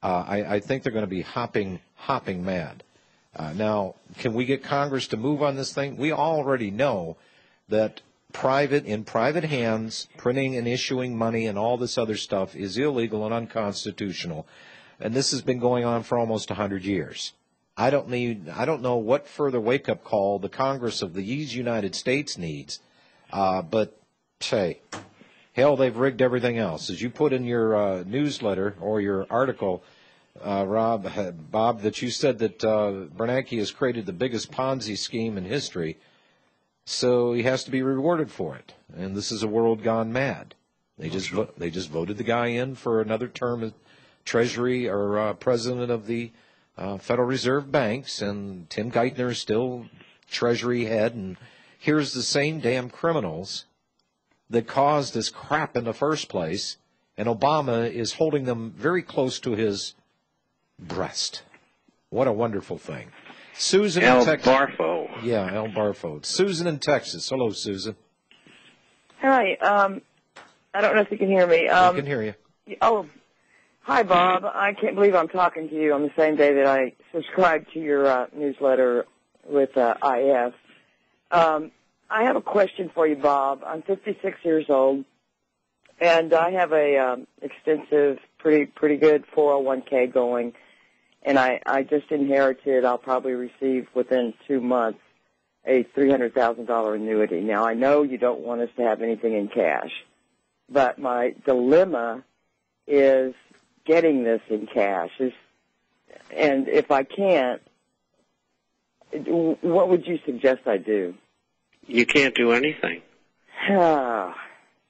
I think they're going to be hopping mad. Now, can we get Congress to move on this thing? We already know that in private hands, printing and issuing money and all this other stuff is illegal and unconstitutional. And this has been going on for almost 100 years. I don't know what further wake-up call the Congress of these United States needs, but say, hell, they've rigged everything else. As you put in your newsletter or your article, Bob, that you said that Bernanke has created the biggest Ponzi scheme in history, so he has to be rewarded for it. And this is a world gone mad. They just voted the guy in for another term as Treasury or president of the Federal Reserve Banks, and Tim Geithner is still Treasury head. And here's the same damn criminals that caused this crap in the first place, and Obama is holding them very close to his breast. What a wonderful thing. Susan in Texas. Barfo. Yeah, El Barfo. Susan in Texas. Hello, Susan. Hi. I don't know if you can hear me. I can hear you. Oh, hi, Bob. I can't believe I'm talking to you on the same day that I subscribed to your newsletter with IF. I have a question for you, Bob. I'm 56 years old, and I have a extensive, pretty good 401k going, and I just inherited, I'll probably receive within 2 months, a $300,000 annuity. Now, I know you don't want us to have anything in cash, but my dilemma is getting this in cash. And if I can't, what would you suggest I do? You can't do anything. So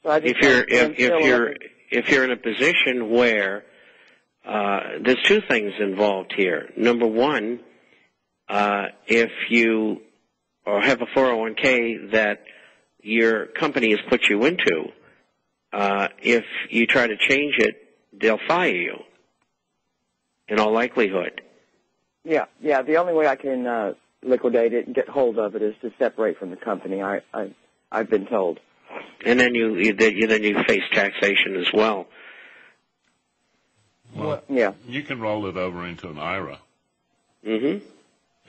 if you're in a position where there's two things involved here. Number one, if you have a 401k that your company has put you into, if you try to change it, they'll fire you, in all likelihood. Yeah. The only way I can liquidate it and get hold of it is to separate from the company. I've been told. And then you face taxation as well. Well, yeah. You can roll it over into an IRA. Mm-hmm.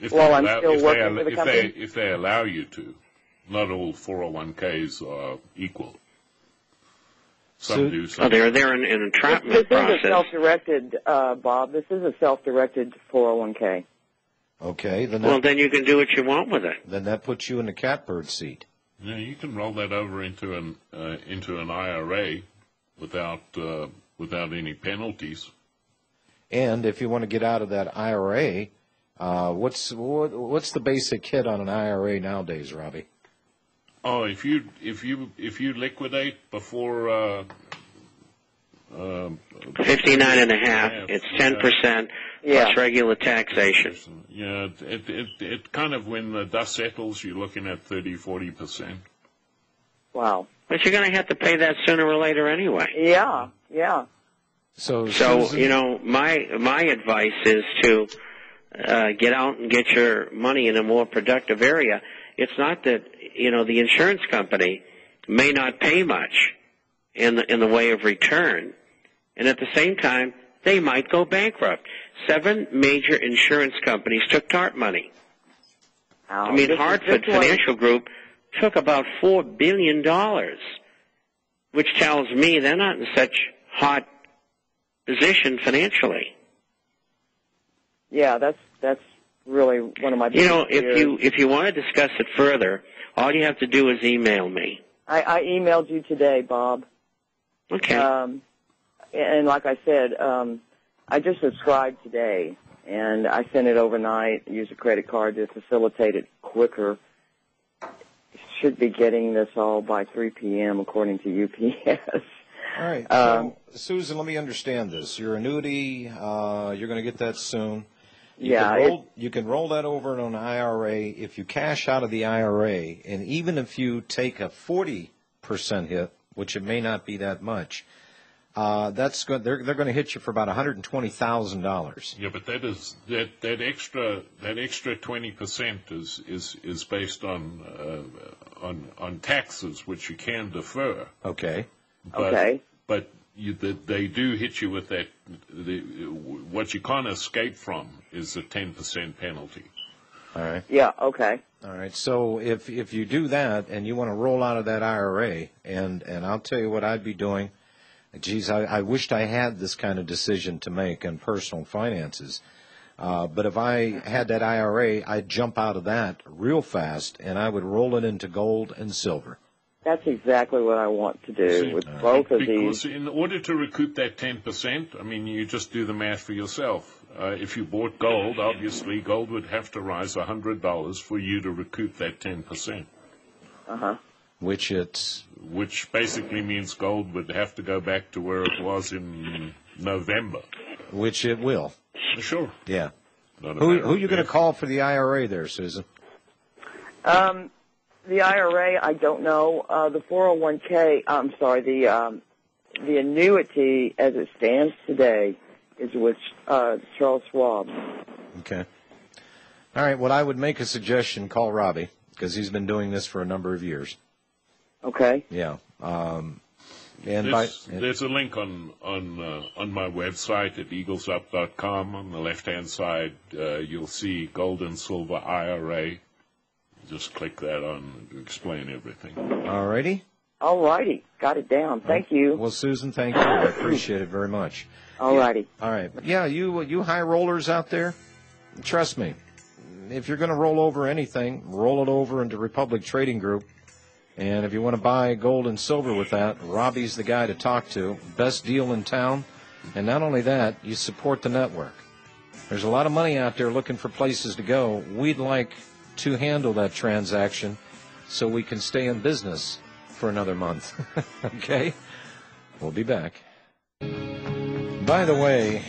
I'm still working for the company? If they allow you to. Not all 401ks are equal. Some do. Some they're in an entrapment process. This is a self-directed, Bob. This is a self-directed 401k. Okay. Then you can do what you want with it. Then that puts you in the catbird seat. Yeah, you can roll that over into an IRA without any penalties. And if you want to get out of that IRA, what's the basic hit on an IRA nowadays, Robbie? Oh, if you liquidate before 59.5, it's 10% plus regular taxation. Yeah, it kind of, when the dust settles, you're looking at 30-40%. Wow. But you're going to have to pay that sooner or later anyway. Yeah. So my advice is to get out and get your money in a more productive area. It's not that, the insurance company may not pay much in the way of return, and at the same time, they might go bankrupt. 7 major insurance companies took TARP money. Hartford Financial Group took about $4 billion, which tells me they're not in such hot position financially. Yeah, that's really one of my biggest fears. If you want to discuss it further, all you have to do is email me. I emailed you today, Bob. Okay. And like I said, I just subscribed today, and I sent it overnight, used a credit card to facilitate it quicker. Should be getting this all by 3 p.m. according to UPS. All right. So, Susan, let me understand this. Your annuity, you're going to get that soon. You can roll that over in an IRA. If you cash out of the IRA, and even if you take a 40% hit, which it may not be that much, that's good. They're going to hit you for about $120,000. Yeah, but that extra 20% is based on taxes, which you can defer. Okay. But they do hit you with that. What you can't escape from is a 10% penalty. All right. Yeah, okay. All right. So if you do that and you want to roll out of that IRA, and I'll tell you what I'd be doing. Geez, I wished I had this kind of decision to make on personal finances. But if I had that IRA, I'd jump out of that real fast, and I would roll it into gold and silver. That's exactly what I want to do with both of because these. In order to recoup that 10%, I mean, you just do the math for yourself. If you bought gold, obviously gold would have to rise $100 for you to recoup that 10%. Uh-huh. Which basically means gold would have to go back to where it was in November. Which it will. Sure. Yeah. Who are you going to call for the IRA there, Susan? The IRA, I don't know. The 401k, I'm sorry, the annuity as it stands today is with Charles Schwab. Okay. All right. Well, I would make a suggestion. Call Robbie, because he's been doing this for a number of years. Okay. Yeah. There's a link on my website at eaglesup.com. On the left-hand side, you'll see gold and silver IRA. Just click that on to explain everything. All righty. All righty. Got it down. Thank you. Well, Susan, thank you. I appreciate it very much. All righty. All right. Yeah, you high rollers out there, trust me, if you're going to roll over anything, roll it over into Republic Trading Group. And if you want to buy gold and silver with that, Robbie's the guy to talk to. Best deal in town. And not only that, you support the network. There's a lot of money out there looking for places to go. We'd like to handle that transaction so we can stay in business for another month. Okay? We'll be back. By the way,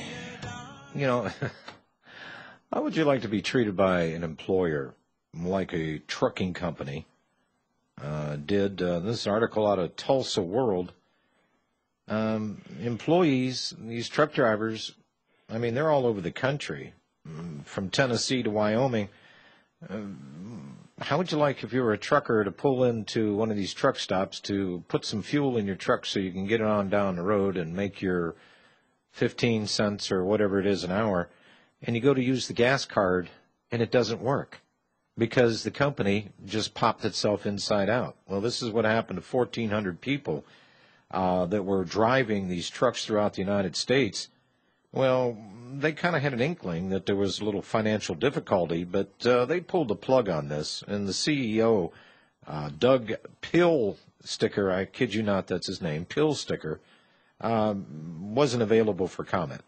how would you like to be treated by an employer like a trucking company did? This article out of Tulsa World. Employees, these truck drivers, I mean, they're all over the country, from Tennessee to Wyoming. How would you like, if you were a trucker, to pull into one of these truck stops to put some fuel in your truck so you can get it on down the road and make your 15 cents or whatever it is an hour, and you go to use the gas card and it doesn't work because the company just popped itself inside out? Well, this is what happened to 1,400 people that were driving these trucks throughout the United States. Well, they kind of had an inkling that there was a little financial difficulty, but they pulled the plug on this. And the CEO, Doug Pillsticker, I kid you not, that's his name, Pillsticker, wasn't available for comment.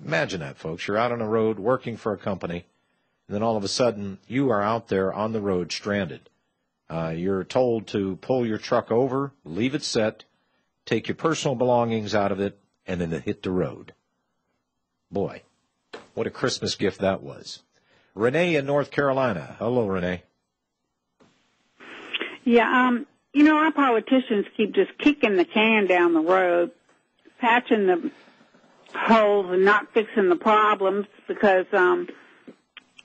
Imagine that, folks. You're out on the road working for a company, and then all of a sudden you are out there on the road stranded. You're told to pull your truck over, leave it set, take your personal belongings out of it, and then hit the road. Boy, what a Christmas gift that was. Renee in North Carolina. Hello, Renee. Yeah, our politicians keep just kicking the can down the road, patching the holes and not fixing the problems because, they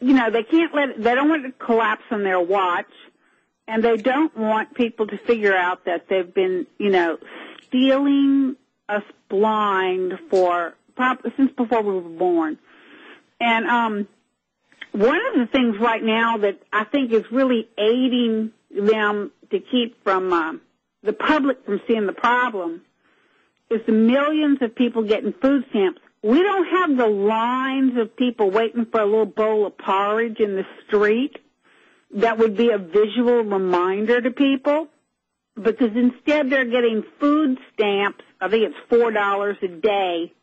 don't want it to collapse on their watch, and they don't want people to figure out that they've been, stealing us blind since before we were born. And one of the things right now that I think is really aiding them to keep from the public from seeing the problem is the millions of people getting food stamps. We don't have the lines of people waiting for a little bowl of porridge in the street that would be a visual reminder to people, because instead they're getting food stamps. I think it's $4 a day.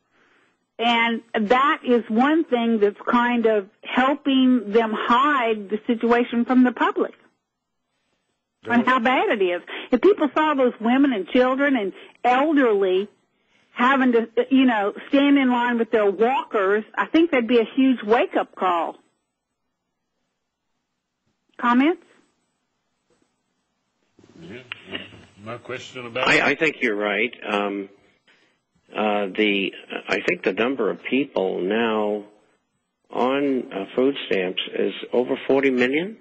And that is one thing that's kind of helping them hide the situation from the public and how bad it is. If people saw those women and children and elderly having to, stand in line with their walkers, I think that'd be a huge wake-up call. Comments? Yeah, no question about it. I think you're right. I think the number of people now on food stamps is over 40 million.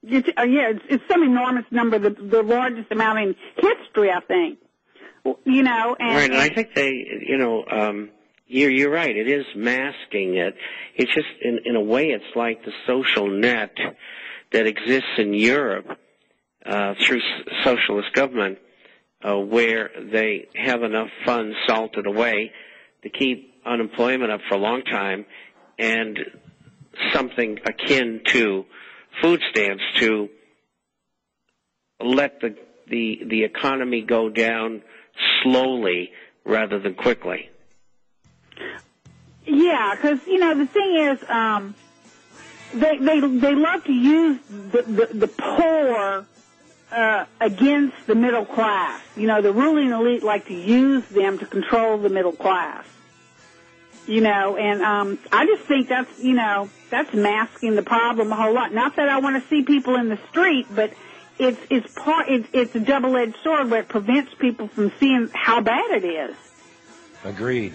It's some enormous number, the largest amount in history, I think. you know. And, right, and I think you're right. It is masking it. It's just, in a way, it's like the social net that exists in Europe through socialist government, where they have enough funds salted away to keep unemployment up for a long time, and something akin to food stamps to let the economy go down slowly rather than quickly. Yeah, because the thing is, they love to use the poor against the middle class. The ruling elite like to use them to control the middle class. And I just think that's masking the problem a whole lot. Not that I want to see people in the street, but it's a double-edged sword where it prevents people from seeing how bad it is. Agreed.